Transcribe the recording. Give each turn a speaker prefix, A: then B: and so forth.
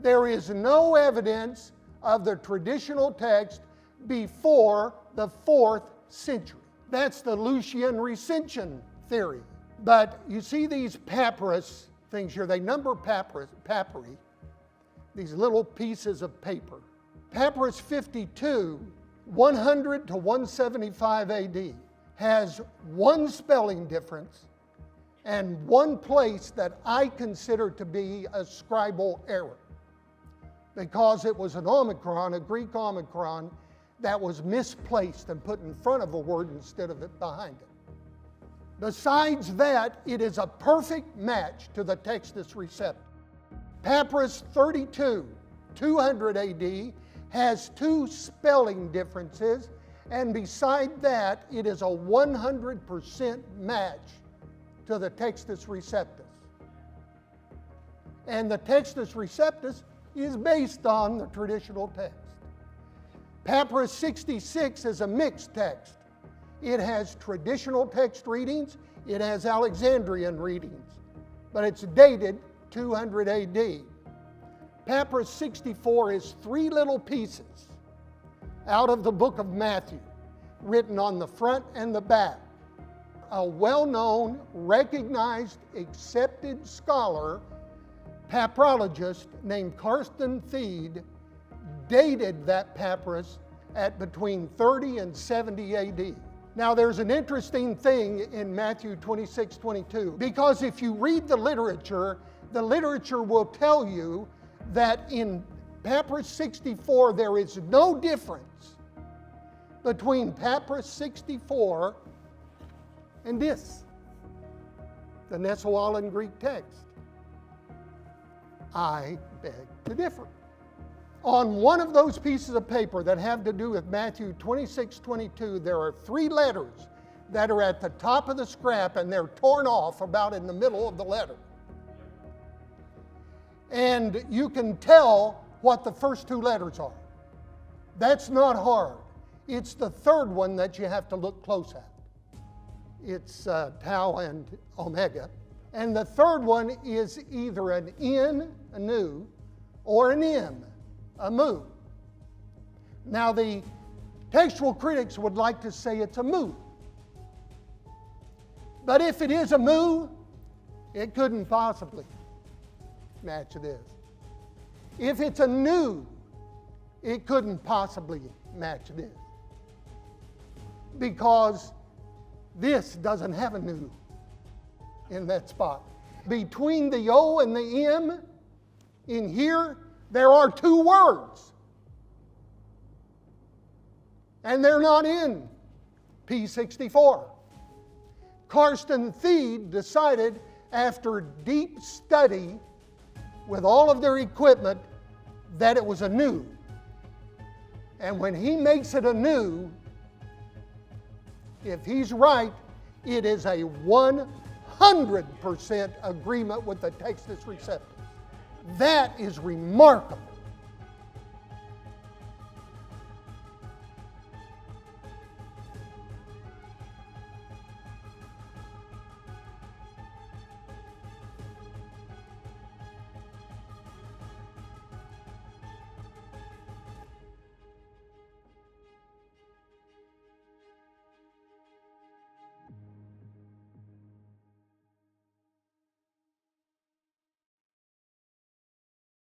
A: There is no evidence of the traditional text before the 4th century. That's the Lucian recension theory. But you see these papyrus things here, they number papyri, these little pieces of paper. Papyrus 52, 100 to 175 AD, has one spelling difference and one place that I consider to be a scribal error, because it was an omicron, a Greek omicron, that was misplaced and put in front of a word instead of it behind it. Besides that, it is a perfect match to the Textus Receptus. Papyrus 32, 200 AD, has two spelling differences, and beside that, it is a 100% match to the Textus Receptus. And the Textus Receptus is based on the traditional text. Papyrus 66 is a mixed text. It has traditional text readings, it has Alexandrian readings, but it's dated 200 AD. Papyrus 64 is three little pieces out of the book of Matthew, written on the front and the back. A well-known, recognized, accepted scholar, papyrologist named Carsten Thiede, dated that papyrus at between 30 and 70 AD. Now there's an interesting thing in Matthew 26:22, because if you read the literature will tell you that in Papyrus 64 there is no difference between Papyrus 64 and this, the Nestle-Aland Greek text. I beg to differ. On one of those pieces of paper that have to do with Matthew 26:22, there are three letters that are at the top of the scrap, and they're torn off about in the middle of the letter. And you can tell what the first two letters are. That's not hard. It's the third one that you have to look close at. It's tau and omega. And the third one is either an N, a nu, or an M, a mu. Now the textual critics would like to say it's a mu. But if it is a mu, it couldn't possibly match this. If it's a nu, it couldn't possibly match this, because this doesn't have a nu in that spot. Between the O and the M in here, there are two words, and they're not in P64. Carsten Thiede decided, after deep study with all of their equipment, that it was a nu. And when he makes it a nu, if he's right, it is a 100% agreement with the Textus Receptus. That is remarkable.